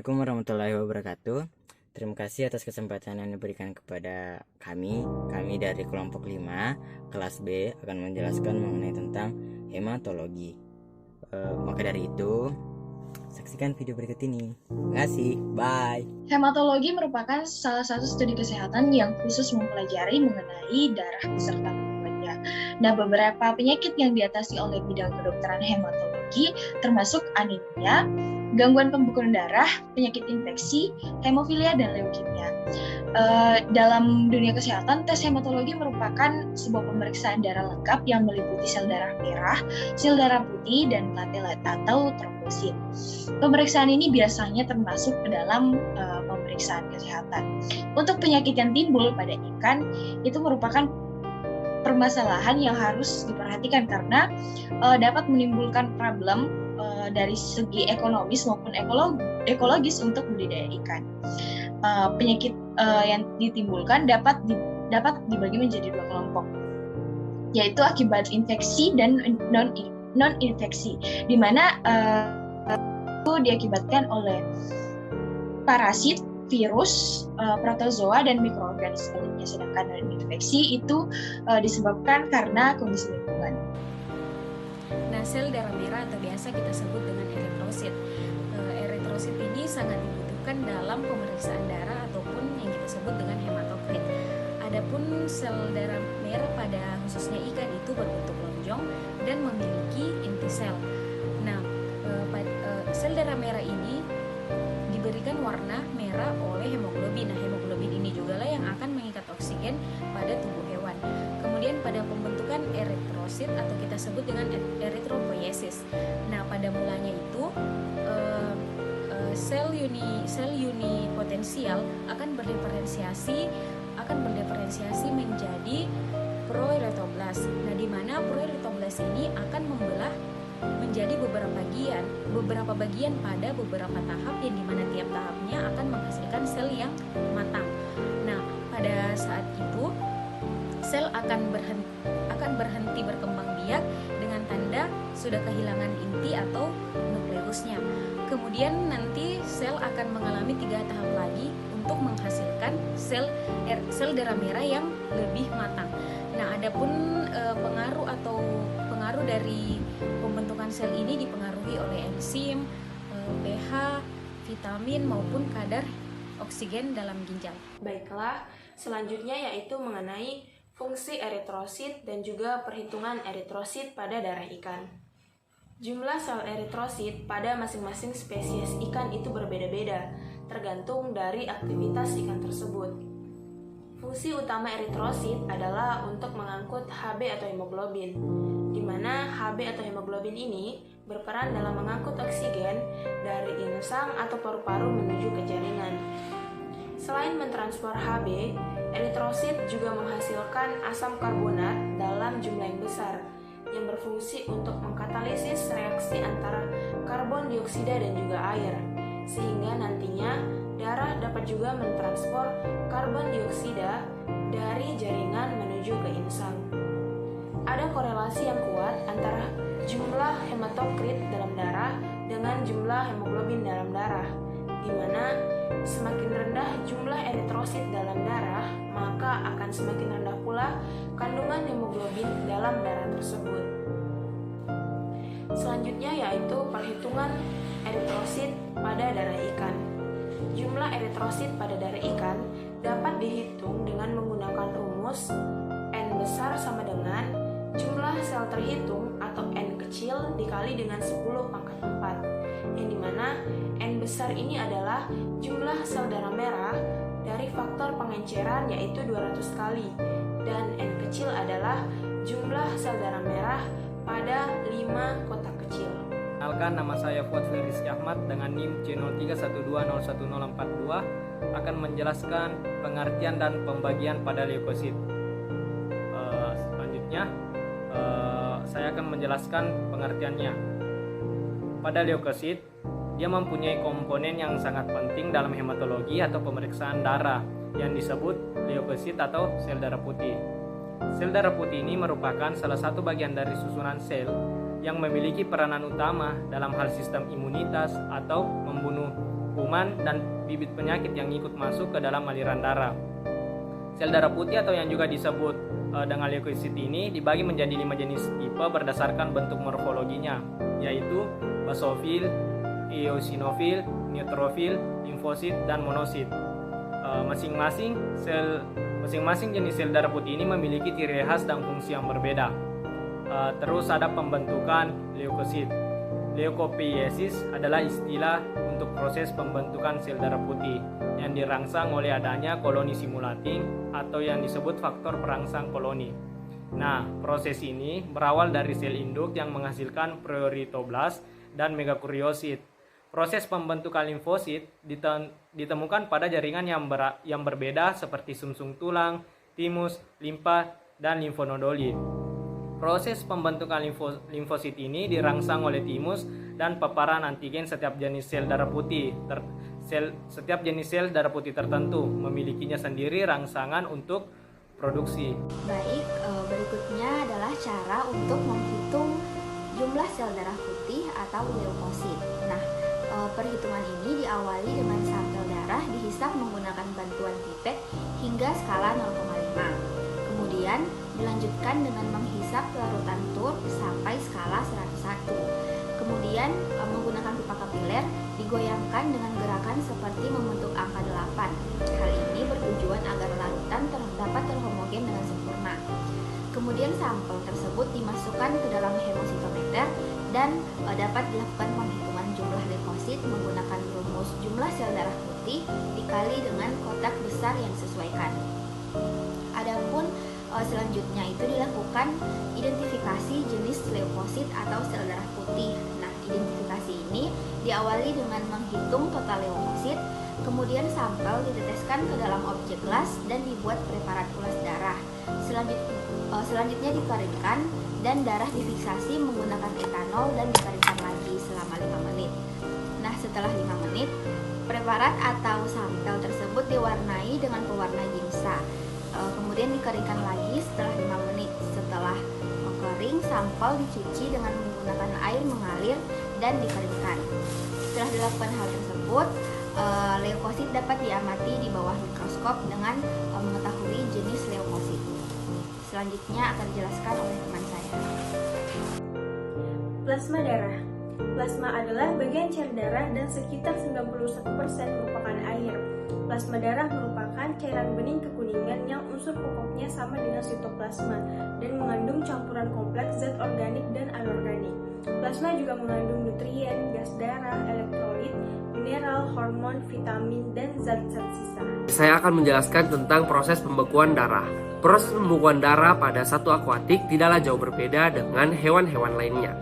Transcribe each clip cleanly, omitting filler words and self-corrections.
Assalamualaikum warahmatullahi wabarakatuh. Terima kasih atas kesempatan yang diberikan kepada kami. Kami dari kelompok 5 kelas B akan menjelaskan mengenai tentang hematologi. Maka dari itu, saksikan video berikut ini. Terima kasih. Bye. Hematologi merupakan salah satu studi kesehatan yang khusus mempelajari mengenai darah beserta gangguannya. Nah, beberapa penyakit yang diatasi oleh bidang kedokteran hematologi termasuk anemia, gangguan pembekuan darah, penyakit infeksi, hemofilia, dan leukemia. Dalam dunia kesehatan, tes hematologi merupakan sebuah pemeriksaan darah lengkap yang meliputi sel darah merah, sel darah putih, dan platelet atau trombosit. Pemeriksaan ini biasanya termasuk ke dalam pemeriksaan kesehatan. Untuk penyakit yang timbul pada ikan, itu merupakan permasalahan yang harus diperhatikan karena dapat menimbulkan problem dari segi ekonomis maupun ekologis untuk budidaya ikan. Penyakit yang ditimbulkan dapat dibagi menjadi dua kelompok, yaitu akibat infeksi dan non-infeksi, di mana itu diakibatkan oleh parasit, virus, protozoa, dan mikroorganisme lainnya. Sedangkan non-infeksi itu disebabkan karena kondisi lingkungan. Nah, sel darah merah atau biasa kita sebut dengan eritrosit. Eritrosit ini sangat dibutuhkan dalam pemeriksaan darah ataupun yang kita sebut dengan hematokrit. Adapun sel darah merah pada khususnya ikan itu berbentuk lonjong dan memiliki inti sel. Nah, sel darah merah ini diberikan warna merah oleh hemoglobin. Nah, hemoglobin ini juga lah yang akan mengikat oksigen pada tubuh hewan. Kemudian pada pembentukan eritrosit atau kita sebut dengan eritropoiesis. Nah, pada mulanya itu sel unipotensial akan berdiferensiasi menjadi proerythroblast. Nah, di mana proerythroblast ini akan membelah menjadi beberapa bagian pada beberapa tahap, yang dimana tiap tahapnya akan menghasilkan sel yang matang. Nah, pada saat itu sel akan berhenti berkembang biak dengan tanda sudah kehilangan inti atau nukleusnya. Kemudian nanti sel akan mengalami 3 tahap lagi untuk menghasilkan sel darah merah yang lebih matang. Nah, adapun pengaruh dari pembentukan sel ini dipengaruhi oleh enzim, pH, vitamin maupun kadar oksigen dalam ginjal. Baiklah, selanjutnya yaitu mengenai fungsi eritrosit dan juga perhitungan eritrosit pada darah ikan. Jumlah sel eritrosit pada masing-masing spesies ikan itu berbeda-beda, tergantung dari aktivitas ikan tersebut. Fungsi utama eritrosit adalah untuk mengangkut Hb atau hemoglobin, di mana Hb atau hemoglobin ini berperan dalam mengangkut oksigen dari insang atau paru-paru menuju ke jaringan. Selain mentransfer Hb, eritrosit juga menghasilkan asam karbonat dalam jumlah yang besar, yang berfungsi untuk mengkatalisis reaksi antara karbon dioksida dan juga air, sehingga nantinya darah dapat juga mentransfer karbon dioksida dari jaringan menuju ke insang. Ada korelasi yang kuat antara jumlah hematokrit dalam darah dengan jumlah hemoglobin dalam darah, di mana semakin rendah jumlah eritrosit dalam darah, maka akan semakin rendah pula kandungan hemoglobin dalam darah tersebut. Selanjutnya yaitu perhitungan eritrosit pada darah ikan. Jumlah eritrosit pada darah ikan dapat dihitung dengan menggunakan rumus N besar sama dengan jumlah sel terhitung atau N kecil dikali dengan 10 pangkat 4, yang dimana N besar ini adalah jumlah sel darah merah dari faktor pengenceran yaitu 200 kali, dan N kecil adalah jumlah sel darah merah pada 5 kotak kecil. Kenalkan, nama saya Fuad Rizky Ahmad dengan NIM C0312011042 akan menjelaskan pengertian dan pembagian pada leukosit. Selanjutnya saya akan menjelaskan pengertiannya. Pada leukosit, dia mempunyai komponen yang sangat penting dalam hematologi atau pemeriksaan darah yang disebut leukosit atau sel darah putih. Sel darah putih ini merupakan salah satu bagian dari susunan sel yang memiliki peranan utama dalam hal sistem imunitas atau membunuh kuman, dan bibit penyakit yang ikut masuk ke dalam aliran darah. Sel darah putih atau yang juga disebut dengan leukosit ini dibagi menjadi 5 jenis tipe berdasarkan bentuk morfologinya, yaitu basofil, eosinofil, neutrofil, limfosit, dan monosit. Masing-masing jenis sel darah putih ini memiliki ciri khas dan fungsi yang berbeda. Terus ada pembentukan leukosit. Leukopiesis adalah istilah untuk proses pembentukan sel darah putih yang dirangsang oleh adanya koloni simulating atau yang disebut faktor perangsang koloni. Nah, proses ini berawal dari sel induk yang menghasilkan prioritoblas dan megakariotid. Proses pembentukan limfosit ditemukan pada jaringan yang berbeda seperti sumsum tulang, timus, limpa, dan limfonodolit. Proses pembentukan limfosit ini dirangsang oleh timus dan paparan antigen setiap jenis sel darah putih. Setiap jenis sel darah putih tertentu memilikinya sendiri rangsangan untuk produksi. Baik, berikutnya adalah cara untuk menghitung jumlah sel darah putih atau leukosit. Nah, perhitungan ini diawali dengan sampel darah dihisap menggunakan bantuan pipet hingga skala 0,5. Kemudian dilanjutkan dengan menghisap larutan turp sampai skala 101. Kemudian menggunakan pipa kapiler digoyangkan dengan gerakan seperti membentuk angka 8. Hal ini bertujuan agar larutan dapat terhomogen dengan sempurna. Kemudian sampel tersebut dimasukkan ke dalam hemositometer dan dapat dilakukan penghitungan jumlah leukosit menggunakan rumus jumlah sel darah putih dikali dengan kotak besar yang disesuaikan. Adapun selanjutnya itu dilakukan identifikasi jenis leukosit atau sel darah putih. Nah, identifikasi ini diawali dengan menghitung total leukosit, kemudian sampel diteteskan ke dalam objek gelas dan dibuat preparat ulas darah. Selanjutnya dikeringkan dan darah difiksasi menggunakan etanol dan dikeringkan lagi selama 5 menit. Nah, setelah 5 menit, preparat atau sampel tersebut diwarnai dengan pewarna ginsa. Kemudian dikeringkan lagi setelah 5 menit. Setelah mengkering, sampel dicuci dengan menggunakan air mengalir dan dikeringkan. Setelah dilakukan hal tersebut, leukosit dapat diamati di bawah mikroskop dengan mengetahui jenis leukosit. Selanjutnya akan dijelaskan oleh teman saya. Plasma darah. Plasma adalah bagian cair darah dan sekitar 91% merupakan air. Plasma darah merupakan cairan bening kekuningan yang unsur pokoknya sama dengan sitoplasma dan mengandung campuran kompleks zat organik dan anorganik. Plasma juga mengandung nutrien, gas darah, elektrolit, mineral, hormon, vitamin, dan zat-zat sisa. Saya akan menjelaskan tentang proses pembekuan darah. Proses pembekuan darah pada satwa akuatik tidaklah jauh berbeda dengan hewan-hewan lainnya.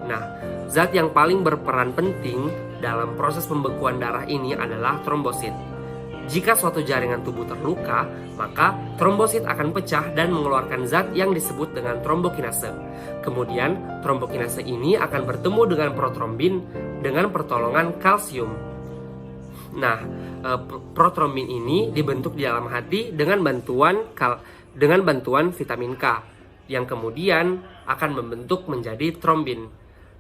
Nah, zat yang paling berperan penting dalam proses pembekuan darah ini adalah trombosit. Jika suatu jaringan tubuh terluka, maka trombosit akan pecah dan mengeluarkan zat yang disebut dengan trombokinase. Kemudian, trombokinase ini akan bertemu dengan protrombin dengan pertolongan kalsium. Nah, protrombin ini dibentuk di dalam hati dengan bantuan vitamin K, yang kemudian akan membentuk menjadi trombin.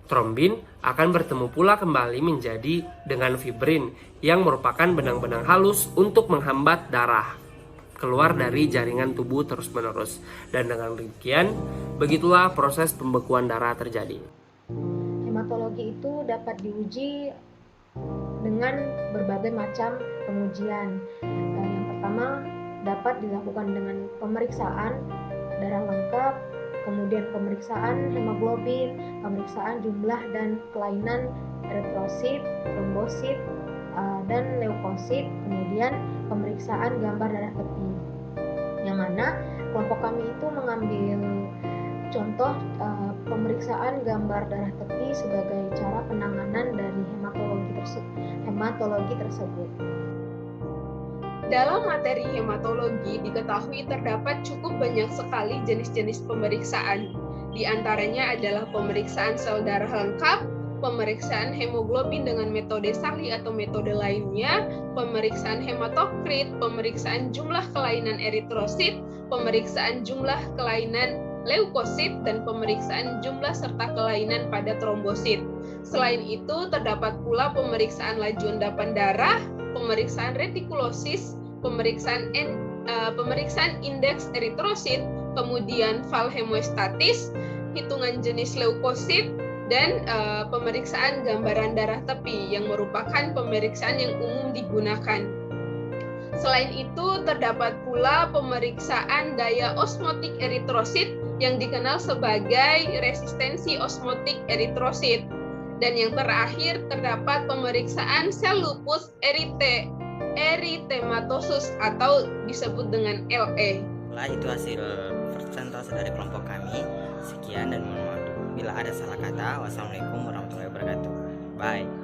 Trombin akan bertemu pula kembali menjadi dengan fibrin yang merupakan benang-benang halus untuk menghambat darah keluar dari jaringan tubuh terus-menerus. Dan dengan demikian, begitulah proses pembekuan darah terjadi. Hematologi itu dapat diuji dengan berbagai macam pengujian. Yang pertama dapat dilakukan dengan pemeriksaan darah lengkap, kemudian pemeriksaan hemoglobin, pemeriksaan jumlah dan kelainan eritrosit, trombosit, dan leukosit, kemudian pemeriksaan gambar darah tepi. Yang mana kelompok kami itu mengambil contoh pemeriksaan gambar darah tepi sebagai cara penanganan dari hematologi tersebut. Dalam materi hematologi diketahui terdapat cukup banyak sekali jenis-jenis pemeriksaan. Di antaranya adalah pemeriksaan sel darah lengkap, pemeriksaan hemoglobin dengan metode Sali atau metode lainnya, pemeriksaan hematokrit, pemeriksaan jumlah kelainan eritrosit, pemeriksaan jumlah kelainan leukosit, dan pemeriksaan jumlah serta kelainan pada trombosit. Selain itu, terdapat pula pemeriksaan laju endapan darah, pemeriksaan retikulosis, pemeriksaan indeks eritrosit, kemudian fal hemostatis, hitungan jenis leukosit, dan pemeriksaan gambaran darah tepi yang merupakan pemeriksaan yang umum digunakan. Selain itu, terdapat pula pemeriksaan daya osmotik eritrosit yang dikenal sebagai resistensi osmotik eritrosit. Dan yang terakhir, terdapat pemeriksaan sel lupus eritematosus atau disebut dengan LE. Setelah itu hasil persentase dari kelompok kami. Sekian dan mohon maaf bila ada salah kata. Wassalamualaikum warahmatullahi wabarakatuh. Bye.